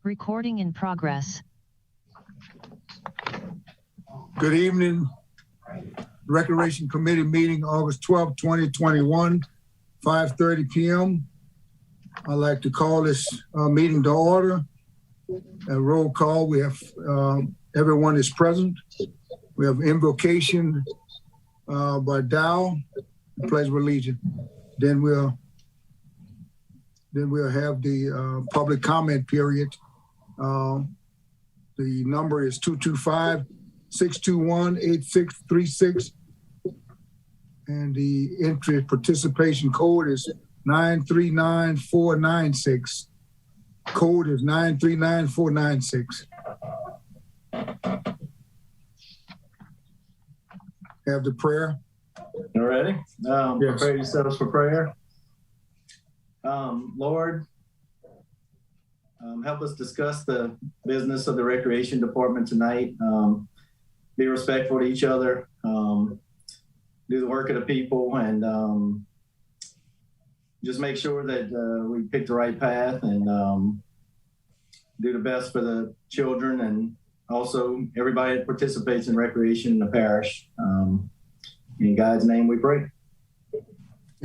Recording in progress. Good evening. Recreation Committee meeting August 12th, 2021, 5:30 p.m. I'd like to call this meeting to order. A roll call. We have everyone is present. We have invocation by Dow, Pledge of Allegiance. Then we'll have the public comment period. The number is 225-621-8636. And the entry participation code is 939496. Code is 939496. Have the prayer. You ready? Yes. Prepare yourselves for prayer. Lord, help us discuss the business of the Recreation Department tonight. Be respectful to each other. Do the work of the people, and just make sure that we pick the right path and do the best for the children and also everybody that participates in recreation in the parish. In God's name we pray.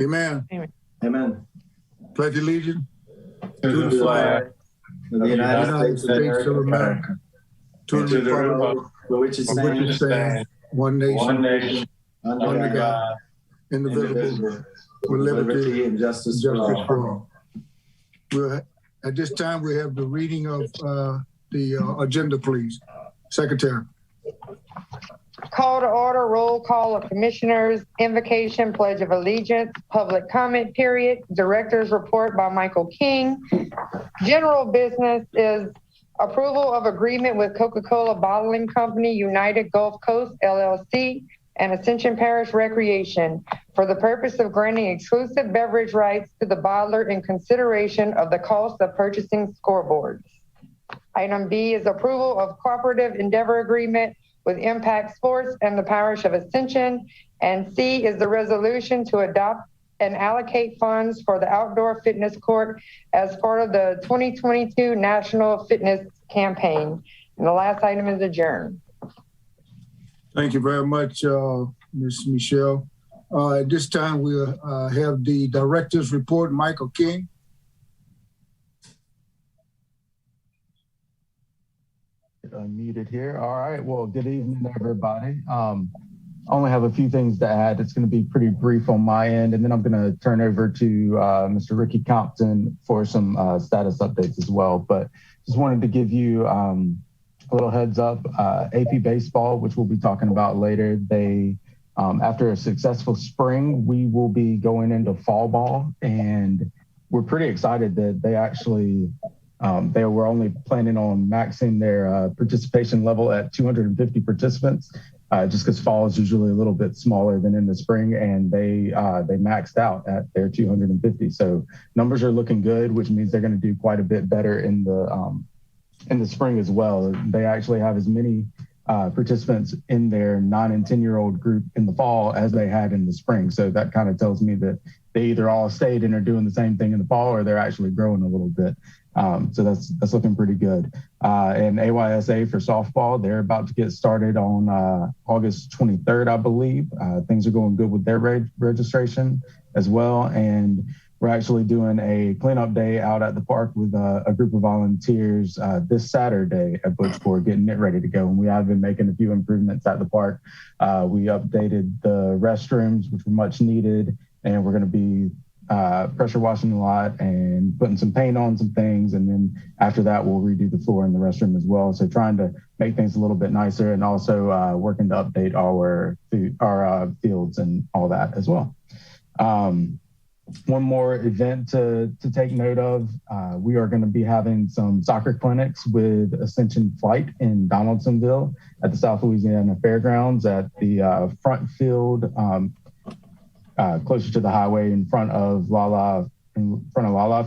Amen. Amen. Pledge allegiance To the flag of the United States of America, to to the the republic for which it stands, one nation, under God, indivisible, with liberty and justice for all. At this time, we have the reading of the agenda, please. Secretary. Call to order, roll call of commissioners, invocation, pledge of allegiance, public comment period, director's report by Michael King. General business is approval of agreement with Coca-Cola Bottling Company, United Gulf Coast LLC, and Ascension Parish Recreation for the purpose of granting exclusive beverage rights to the bottler in consideration of the cost of purchasing scoreboards. Item B is approval of cooperative endeavor agreement with Impact Sports and the Parish of Ascension. And C is the resolution to adopt and allocate funds for the outdoor fitness court as part of the 2022 National Fitness Campaign. And the last item is adjourned. Thank you very much, Ms. Michelle. At this time, we'll have the director's report, Michael King. Unmuted here. All right. Well, good evening, everybody. I only have a few things to add. It's going to be pretty brief on my end, and then I'm going to turn over to Mr. Ricky Compton for some status updates as well. But just wanted to give you a little heads up. AP Baseball, which we'll be talking about later, they after a successful spring, we will be going into fall ball, and we're pretty excited that they actually they were only planning on maxing their participation level at 250 participants, just because fall is usually a little bit smaller than in the spring, and they maxed out at their 250. So numbers are looking good, which means they're going to do quite a bit better in the spring as well. They actually have as many participants in their 9 and 10-year-old group in the fall as they had in the spring. So that kind of tells me that they either all stayed and are doing the same thing in the fall, or they're actually growing a little bit. So that's looking pretty good. And AYSA for softball, they're about to get started on August 23rd, I believe. Things are going good with their registration as well. And we're actually doing a cleanup day out at the park with a group of volunteers this Saturday at Butchport, getting it ready to go. And we have been making a few improvements at the park. We updated the restrooms, which were much needed, and we're going to be pressure washing a lot and putting some paint on some things. And then after that, we'll redo the floor in the restroom as well. So trying to make things a little bit nicer, and also working to update our fields and all that as well. One more event to take note of, we are going to be having some soccer clinics with Ascension Flight in Donaldsonville at the South Louisiana Fairgrounds at the front field, closer to the highway in front of Lala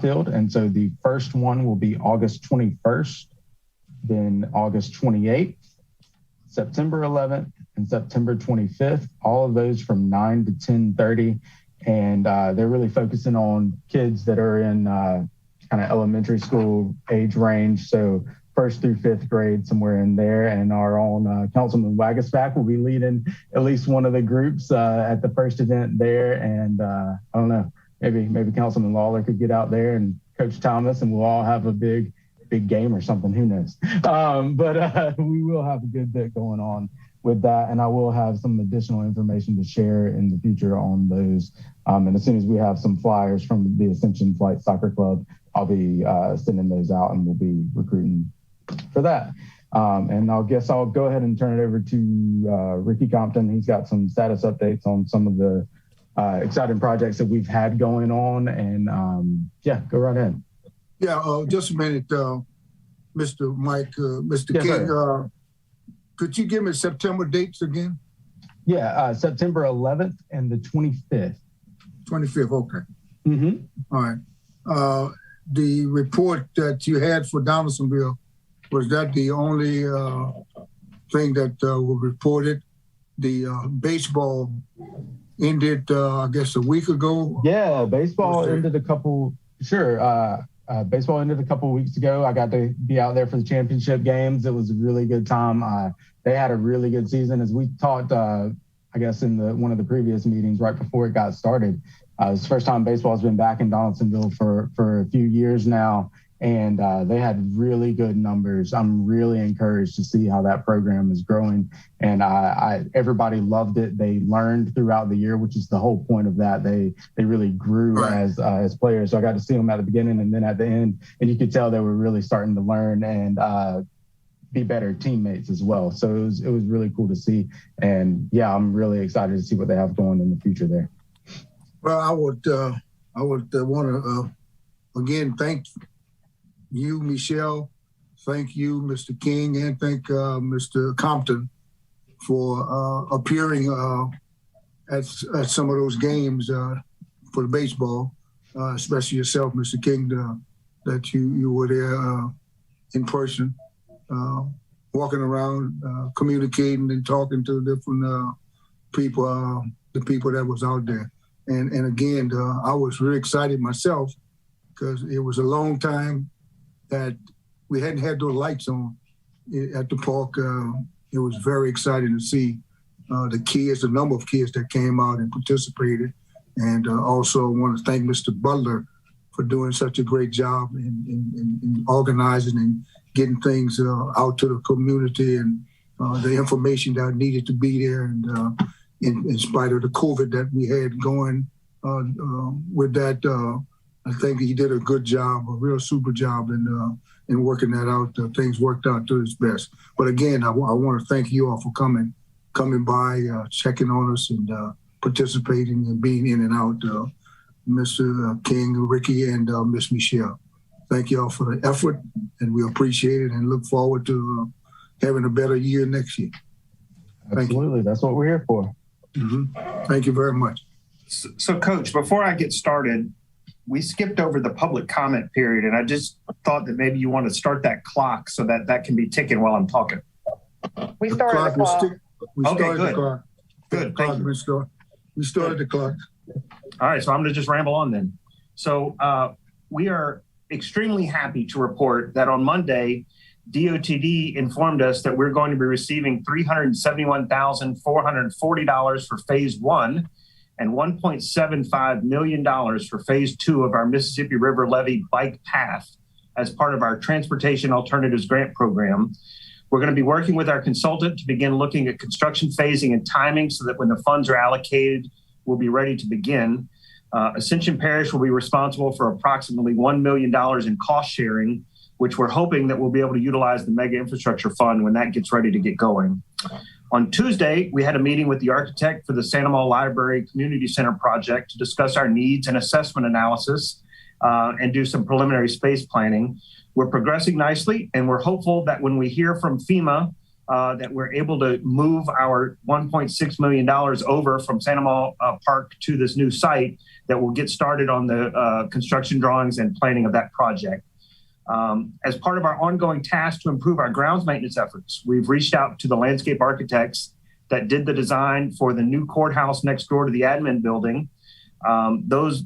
Field. And so the first one will be August 21st, then August 28th, September 11th, and September 25th, all of those from 9 to 10:30. And they're really focusing on kids that are in kind of elementary school age range. So first through fifth grade, somewhere in there. And our own Councilman Wagasback will be leading at least one of the groups at the first event there. And I don't know, maybe Councilman Lawler could get out there and Coach Thomas, and we'll all have a big game or something. Who knows? But we will have a good bit going on with that. And I will have some additional information to share in the future on those. And as soon as we have some flyers from the Ascension Flight Soccer Club, I'll be sending those out, and we'll be recruiting for that. And I'll go ahead and turn it over to Ricky Compton. He's got some status updates on some of the exciting projects that we've had going on. And yeah, go right ahead. Yeah, just a minute, Mr. Mike, Mr. Yes, King. Could you give me September dates again? Yeah, September 11th and the 25th. 25th, okay. Mm-hmm. All right. The report that you had for Donaldsonville, was that the only thing that was reported? The baseball ended, I guess, a week ago? Yeah, baseball ended a couple, baseball ended a couple of weeks ago. I got to be out there for the championship games. It was a really good time. They had a really good season. As we talked, I guess, in one of the previous meetings right before it got started. It's the first time baseball has been back in Donaldsonville for a few years now, and they had really good numbers. I'm really encouraged to see how that program is growing, and everybody loved it. They learned throughout the year, which is the whole point of that. They really grew as players. So I got to see them at the beginning and then at the end, and you could tell they were really starting to learn and be better teammates as well. So it was really cool to see, and yeah, I'm really excited to see what they have going in the future there. Well, I would want to again thank you, Michelle. Thank you, Mr. King, and thank Mr. Compton for appearing at some of those games for the baseball, especially yourself, Mr. King, that you were there in person, walking around, communicating and talking to different people, the people that was out there. And again, I was really excited myself because it was a long time that we hadn't had those lights on at the park. It was very exciting to see the number of kids that came out and participated. And also want to thank Mr. Butler for doing such a great job in organizing and getting things out to the community and the information that needed to be there. And in spite of the COVID that we had going with that, I think he did a good job, a real super job in working that out. Things worked out to his best. But again, I want to thank you all for coming by, checking on us and participating and being in and out. Mr. King, Ricky, and Miss Michelle. Thank you all for the effort, and we appreciate it and look forward to having a better year next year. Absolutely, that's what we're here for. Mm-hmm. Thank you very much. So, Coach, before I get started, we skipped over the public comment period, and I just thought that maybe you want to start that clock so that can be ticking while I'm talking. We started the clock. We started the clock. Good. Thank you. We started the clock. All right, so I'm going to just ramble on then. So we are extremely happy to report that on Monday, DOTD informed us that we're going to be receiving $371,440 for phase one and $1.75 million for phase two of our Mississippi River Levee bike path as part of our Transportation Alternatives Grant Program. We're going to be working with our consultant to begin looking at construction phasing and timing so that when the funds are allocated, we'll be ready to begin. Ascension Parish will be responsible for approximately $1 million in cost sharing, which we're hoping that we'll be able to utilize the mega infrastructure fund when that gets ready to get going. On Tuesday, we had a meeting with the architect for the Santa Maria Library Community Center project to discuss our needs and assessment analysis and do some preliminary space planning. We're progressing nicely, and we're hopeful that when we hear from FEMA that we're able to move our $1.6 million over from Santa Maria Park to this new site, that we'll get started on the construction drawings and planning of that project. As part of our ongoing task to improve our grounds maintenance efforts, we've reached out to the landscape architects that did the design for the new courthouse next door to the admin building. Those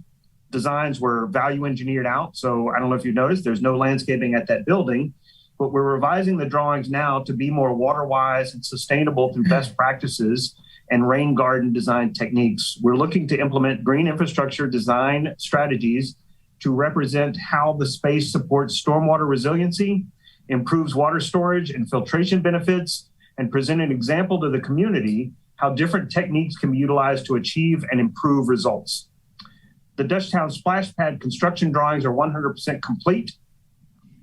designs were value engineered out. So I don't know if you noticed, there's no landscaping at that building, but we're revising the drawings now to be more water-wise and sustainable through best practices and rain garden design techniques. We're looking to implement green infrastructure design strategies to represent how the space supports stormwater resiliency, improves water storage and filtration benefits, and present an example to the community how different techniques can be utilized to achieve and improve results. The Dutchtown splash pad construction drawings are 100% complete.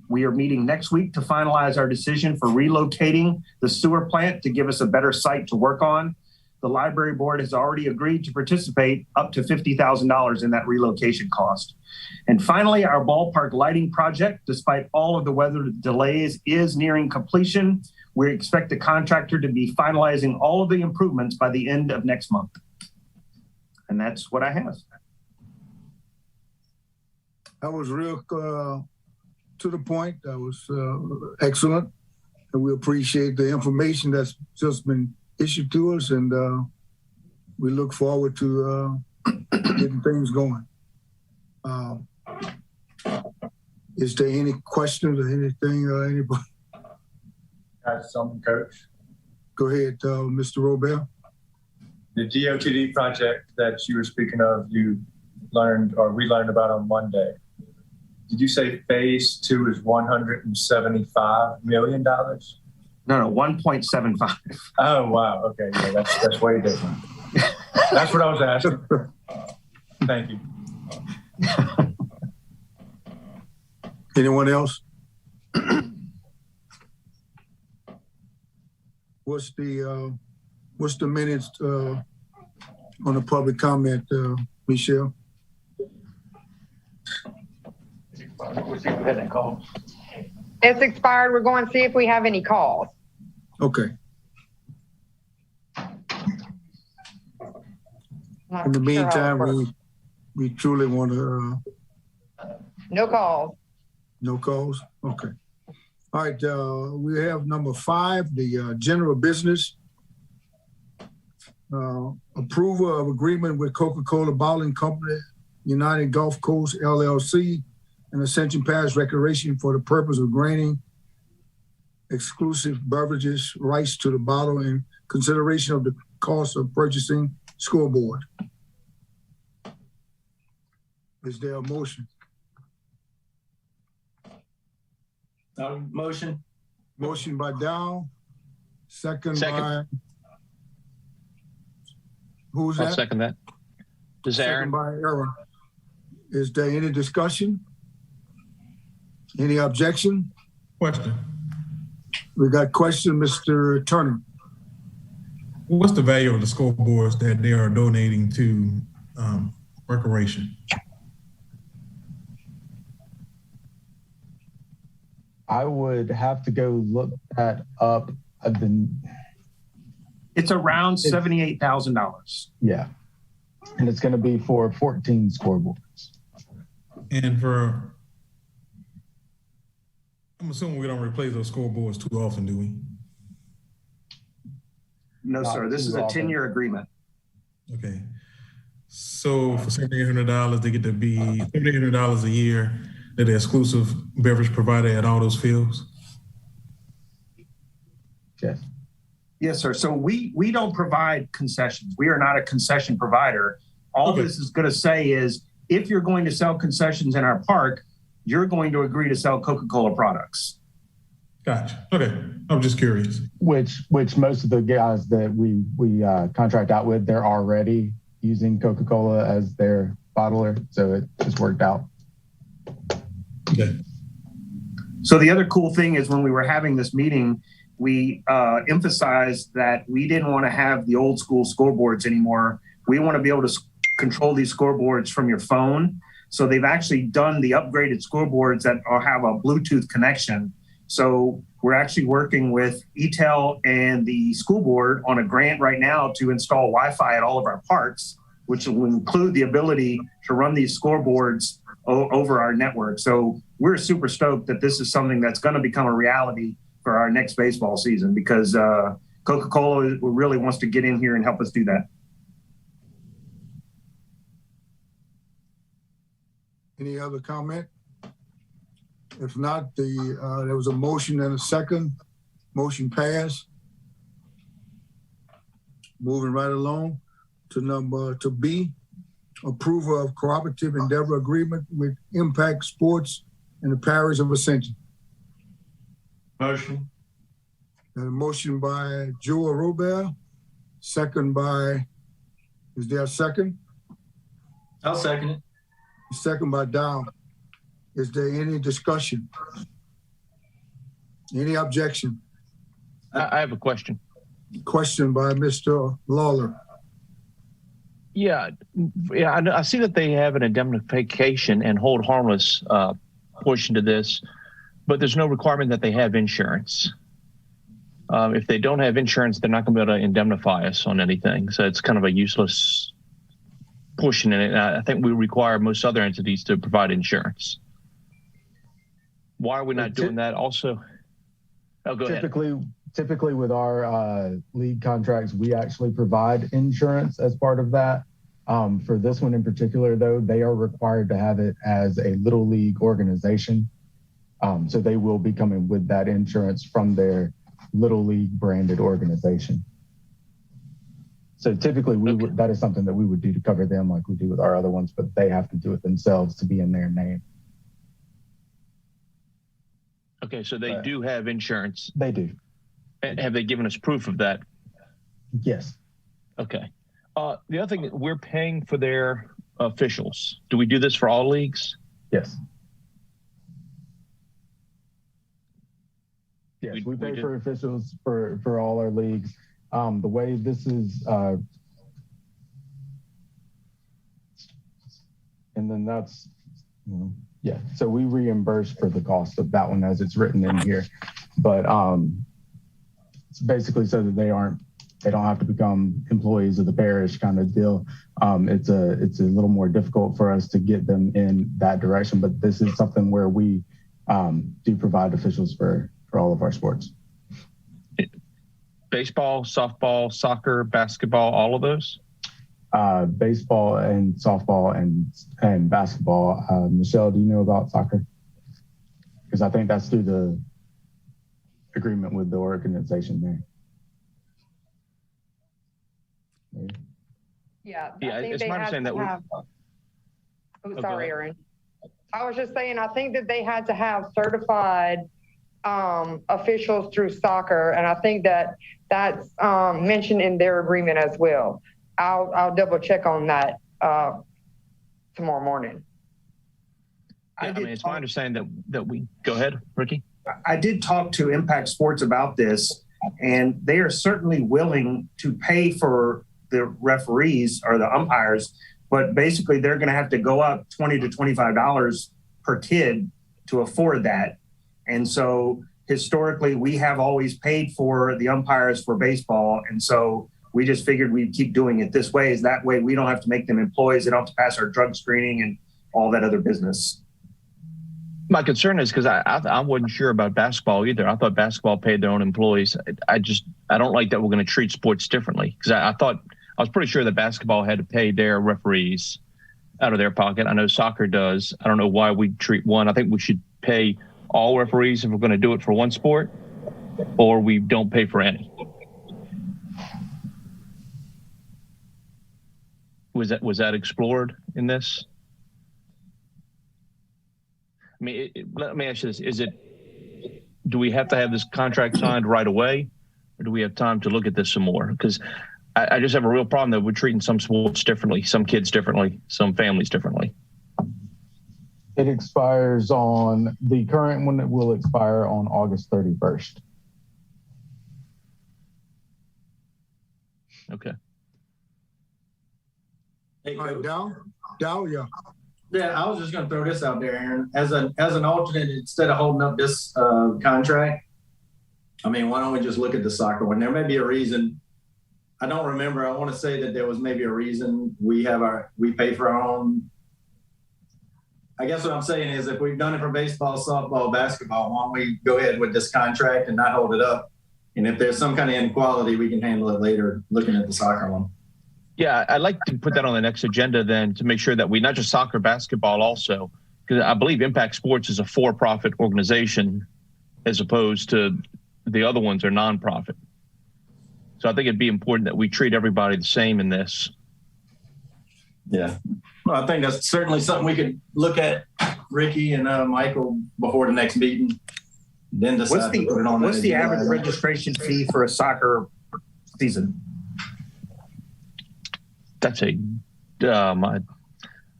We are meeting next week to finalize our decision for relocating the sewer plant to give us a better site to work on. The library board has already agreed to participate up to $50,000 in that relocation cost. And finally, our ballpark lighting project, despite all of the weather delays, is nearing completion. We expect the contractor to be finalizing all of the improvements by the end of next month. And that's what I have. That was real to the point. That was excellent. And we appreciate the information that's just been issued to us. And we look forward to getting things going. Is there any questions or anything? Anybody? Got something, Coach? Go ahead, Mr. Robert. The GOTD project that you were speaking of, you learned or we learned about on Monday. Did you say phase 2 is $175 million? No, 1.75. Oh, wow. Okay. Yeah, that's way different. That's what I was asking. Thank you. Anyone else? What's the minutes on the public comment, Michelle? It's expired. We're going to see if we have any calls. Okay. In the meantime, we truly want to. No calls. No calls? Okay. All right, we have number 5, the general business. Approval of agreement with Coca-Cola Bottling Company, United Gulf Coast LLC, and Ascension Parish Recreation for the purpose of granting exclusive beverages rights to the bottle in consideration of the cost of purchasing scoreboard. Is there a motion? Motion. Motion by Dow, second by, who's that? I'll second that. This is Second Aaron. by Aaron. Is there any discussion? Any objection? Question. We got question, Mr. Turner. What's the value of the scoreboards that they are donating to recreation? I would have to go look that up. It's around $78,000. Yeah. And it's going to be for 14 scoreboards. And I'm assuming we don't replace those scoreboards too often, do we? No, sir. This is a 10-year agreement. Okay. So for $7,800, they get to be $7,800 a year. They're the exclusive beverage provider at all those fields? Yes. Yes, sir. So we don't provide concessions. We are not a concession provider. All this is going to say is if you're going to sell concessions in our park, you're going to agree to sell Coca-Cola products. Gotcha. Okay. I'm just curious. Which most of the guys that we contract out with, they're already using Coca-Cola as their bottler. So it just worked out. Okay. So the other cool thing is when we were having this meeting, we emphasized that we didn't want to have the old school scoreboards anymore. We want to be able to control these scoreboards from your phone. So they've actually done the upgraded scoreboards that have a Bluetooth connection. So we're actually working with ETEL and the school board on a grant right now to install Wi-Fi at all of our parks, which will include the ability to run these scoreboards over our network. So we're super stoked that this is something that's going to become a reality for our next baseball season because Coca-Cola really wants to get in here and help us do that. Any other comment? If not, there was a motion and a second. Motion passed. Moving right along to B, approval of cooperative endeavor agreement with Impact Sports in the parish of Ascension. Motion. And a motion by Joe Robert, second by, is there a second? I'll second it. Second by Dow. Is there any discussion? Any objection? I have a question. Question by Mr. Lawler. Yeah, I see that they have an indemnification and hold harmless portion to this, but there's no requirement that they have insurance. If they don't have insurance, they're not going to be able to indemnify us on anything. So it's kind of a useless portion in it. I think we require most other entities to provide insurance. Why are we not doing that also? Oh, go ahead. Typically with our league contracts, we actually provide insurance as part of that. For this one in particular, though, they are required to have it as a little league organization. So they will be coming with that insurance from their little league branded organization. So typically that is something that we would do to cover them like we do with our other ones, but they have to do it themselves to be in their name. Okay, so they do have insurance. They do. Have they given us proof of that? Yes. Okay. The other thing, we're paying for their officials. Do we do this for all leagues? Yes. Yes, we pay for officials for all our leagues. The way this is, and then that's, yeah. So we reimburse for the cost of that one as it's written in here, but it's basically so that they don't have to become employees of the parish kind of deal. It's a little more difficult for us to get them in that direction, but this is something where we do provide officials for all of our sports. Baseball, softball, soccer, basketball, all of those? Baseball and softball and basketball. Michelle, do you know about soccer? Because I think that's through the agreement with the organization there. Yeah, Yeah, it's my understanding that we. Sorry, Aaron. I was just saying, I think that they had to have certified officials through soccer, and I think that that's mentioned in their agreement as well. I'll double check on that tomorrow morning. Yeah, I mean, it's my understanding that we go ahead, Ricky. I did talk to Impact Sports about this, and they are certainly willing to pay for the referees or the umpires, but basically they're going to have to go up $20 to $25 per kid to afford that. And so historically, we have always paid for the umpires for baseball. And so we just figured we'd keep doing it this way. Is that way we don't have to make them employees. They don't have to pass our drug screening and all that other business. My concern is because I wasn't sure about basketball either. I thought basketball paid their own employees. I don't like that we're going to treat sports differently, because I was pretty sure that basketball had to pay their referees out of their pocket. I know soccer does. I don't know why we treat one. I think we should pay all referees if we're going to do it for one sport, or we don't pay for any. Was that explored in this? I mean, let me ask you this. Do we have to have this contract signed right away, or do we have time to look at this some more? Because I just have a real problem that we're treating some sports differently, some kids differently, some families differently. It expires on, the current one will expire on August 31st. Okay. Hey, All right, Dow, yeah. Yeah, I was just going to throw this out there, Aaron. As an alternate, instead of holding up this contract, I mean, why don't we just look at the soccer one? There may be a reason. I don't remember. I want to say that there was maybe a reason we pay for our own. I guess what I'm saying is, if we've done it for baseball, softball, basketball, why don't we go ahead with this contract and not hold it up? And if there's some kind of inequality, we can handle it later looking at the soccer one. Yeah, I'd like to put that on the next agenda then, to make sure that we, not just soccer, basketball also, because I believe Impact Sports is a for-profit organization as opposed to the other ones are nonprofit. So I think it'd be important that we treat everybody the same in this. Yeah. Well, I think that's certainly something we could look at, Ricky and Michael, before the next meeting. Then decide to put it on. What's the average registration fee for a soccer season? That's I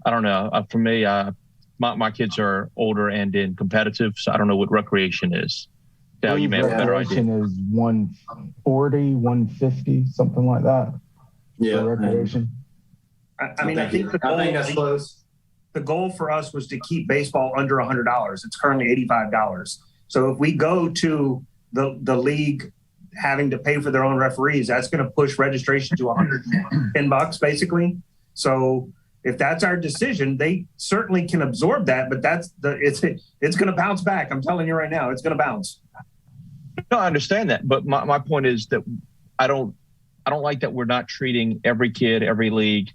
don't know. For me, my kids are older and in competitive, so I don't know what recreation is. Now you may have a better idea. Recreation is 140, 150, something like that. Yeah. For recreation. I mean, I think that's close. The goal for us was to keep baseball under $100. It's currently $85. So if we go to the league having to pay for their own referees, that's going to push registration to $110 basically. So if that's our decision, they certainly can absorb that, but it's going to bounce back. I'm telling you right now, it's going to bounce. No, I understand that, but my point is that I don't like that we're not treating every kid, every league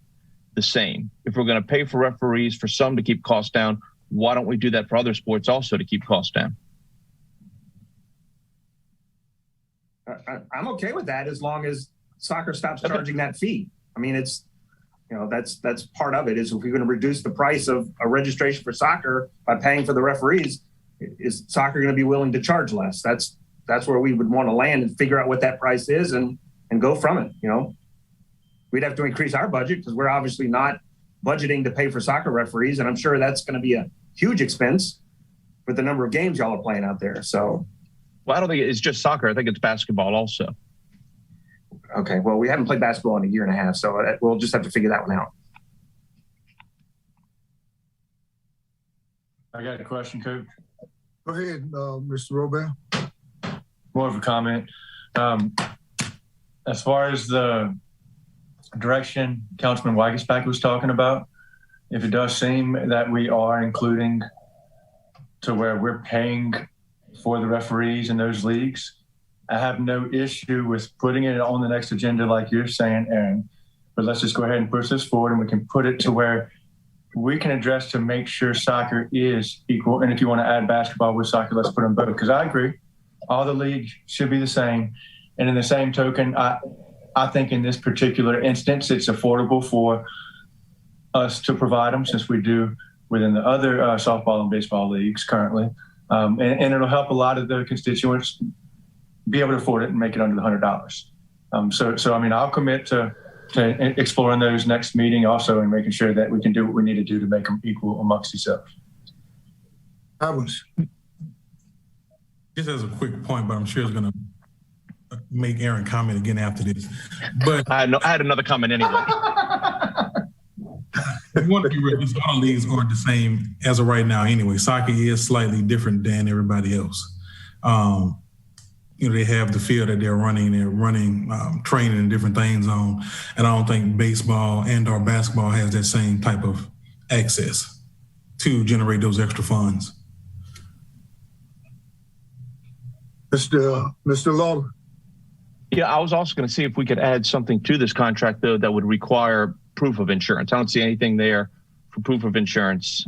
the same. If we're going to pay for referees for some to keep costs down, why don't we do that for other sports also to keep costs down? I'm okay with that as long as soccer stops charging that fee. I mean, it's, that's part of it is if we're going to reduce the price of a registration for soccer by paying for the referees, is soccer going to be willing to charge less? That's where we would want to land and figure out what that price is and go from it. We'd have to increase our budget because we're obviously not budgeting to pay for soccer referees. And I'm sure that's going to be a huge expense with the number of games y'all are playing out there. So. Well, I don't think it's just soccer. I think it's basketball also. Okay. Well, we haven't played basketball in a year and a half, so we'll just have to figure that one out. I got a question, Coach. Go ahead, Mr. Robert. More of a comment. As far as the direction Councilman Wagesback was talking about, if it does seem that we are including to where we're paying for the referees in those leagues, I have no issue with putting it on the next agenda like you're saying, Aaron. But let's just go ahead and push this forward and we can put it to where we can address to make sure soccer is equal. And if you want to add basketball with soccer, let's put them both. Because I agree, all the leagues should be the same. And in the same token, I think in this particular instance, it's affordable for us to provide them since we do within the other softball and baseball leagues currently. And it'll help a lot of the constituents be able to afford it and make it under the $100. So I mean, I'll commit to exploring those next meeting also and making sure that we can do what we need to do to make them equal amongst each other. Just as a quick point, but I'm sure it's going to make Aaron comment again after this. But I had another comment anyway. We want to be real. All leagues aren't the same as of right now anyway. Soccer is slightly different than everybody else. They have the field that they're running training and different things on. And I don't think baseball and or basketball has that same type of access to generate those extra funds. Mr. Lawler. Yeah, I was also going to see if we could add something to this contract, though, that would require proof of insurance. I don't see anything there for proof of insurance.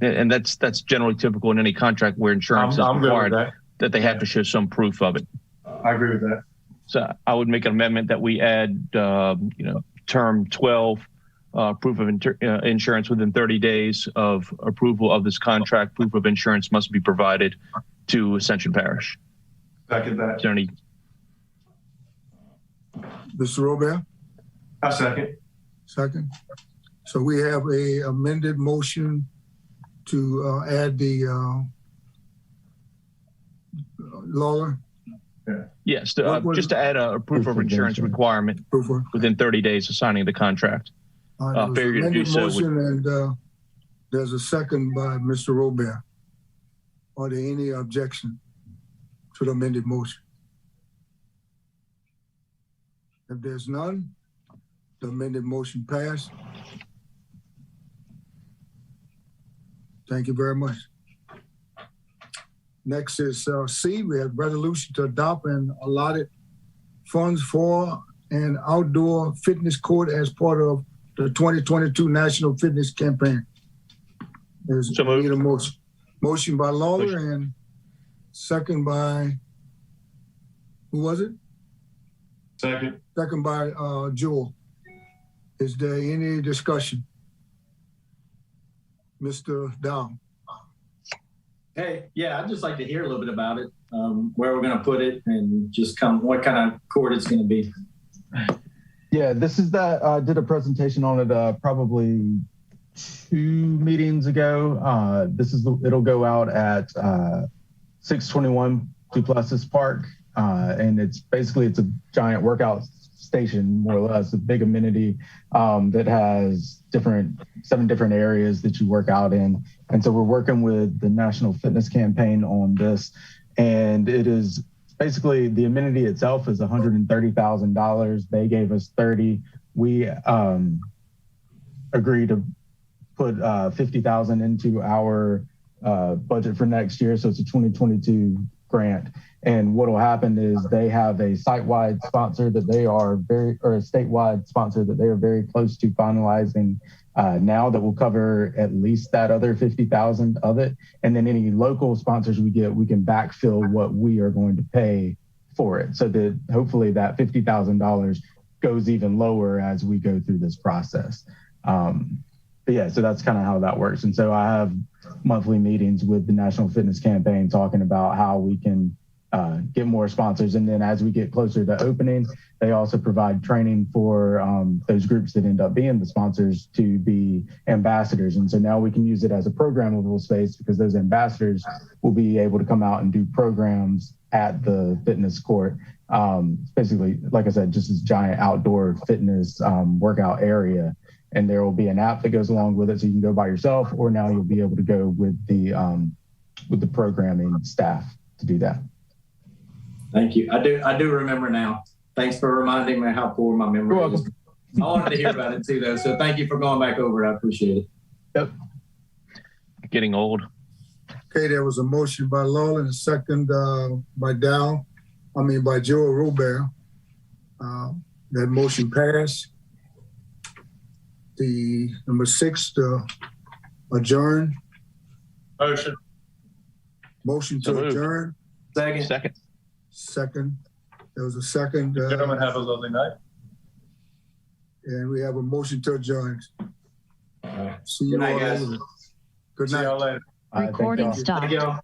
And that's generally typical in any contract where insurance is required, that they have to show some proof of it. I agree with that. So I would make an amendment that we add, term 12, proof of insurance within 30 days of approval of this contract. Proof of insurance must be provided to Ascension Parish. Second that. Is there any? Mr. Robert? I second. Second. So we have a amended motion to add the Lawler? Yeah. Yes, just to add a proof of insurance requirement within 30 days of signing the contract. Failure to do so. And there's a second by Mr. Robert. Are there any objection to the amended motion? If there's none, the amended motion passed. Thank you very much. Next is C. We have resolution to adopt and allotted funds for an outdoor fitness court as part of the 2022 National Fitness Campaign. So moved. Need a motion. Motion by Lawler and second by, who was it? Second. Second by Jewel. Is there any discussion? Mr. Dow. Hey, yeah, I'd just like to hear a little bit about it, where we're going to put it, and just what kind of court it's going to be. Yeah, this is that. I did a presentation on it probably 2 meetings ago. It'll go out at 621 Duplessis Park, and it's a giant workout station, more or less, a big amenity that has 7 different areas that you work out in. And so we're working with the National Fitness Campaign on this, and it is basically the amenity itself is $130,000. They gave us 30. We agreed to put 50,000 into our budget for next year, so it's a 2022 grant. And what will happen is they have a site-wide sponsor that they are a statewide sponsor that they are very close to finalizing now, that will cover at least that other 50,000 of it. And then any local sponsors we get, we can backfill what we are going to pay for it, so that hopefully that $50,000 goes even lower as we go through this process. But yeah, so that's kind of how that works. And so I have monthly meetings with the National Fitness Campaign talking about how we can get more sponsors. And then as we get closer to opening, they also provide training for those groups that end up being the sponsors to be ambassadors. And so now we can use it as a programmable space, because those ambassadors will be able to come out and do programs at the fitness court. Basically, like I said, just this giant outdoor fitness workout area. And there will be an app that goes along with it, so you can go by yourself, or now you'll be able to go with the programming staff to do that. Thank you. I do remember now. Thanks for reminding me how poor my memory is. I wanted to hear about it too, though. So thank you for going back over. I appreciate it. Yep. Getting old. Okay, there was a motion by Lawler and a second by Joe Robert. That motion passed. The number 6 to adjourn. Motion to adjourn. Second. There was a second. Gentlemen, have a lovely night. And we have a motion to adjourn. See you Good night, all guys. later. Good See night. y'all later. Recording Thank y'all. stopped. Thank y'all.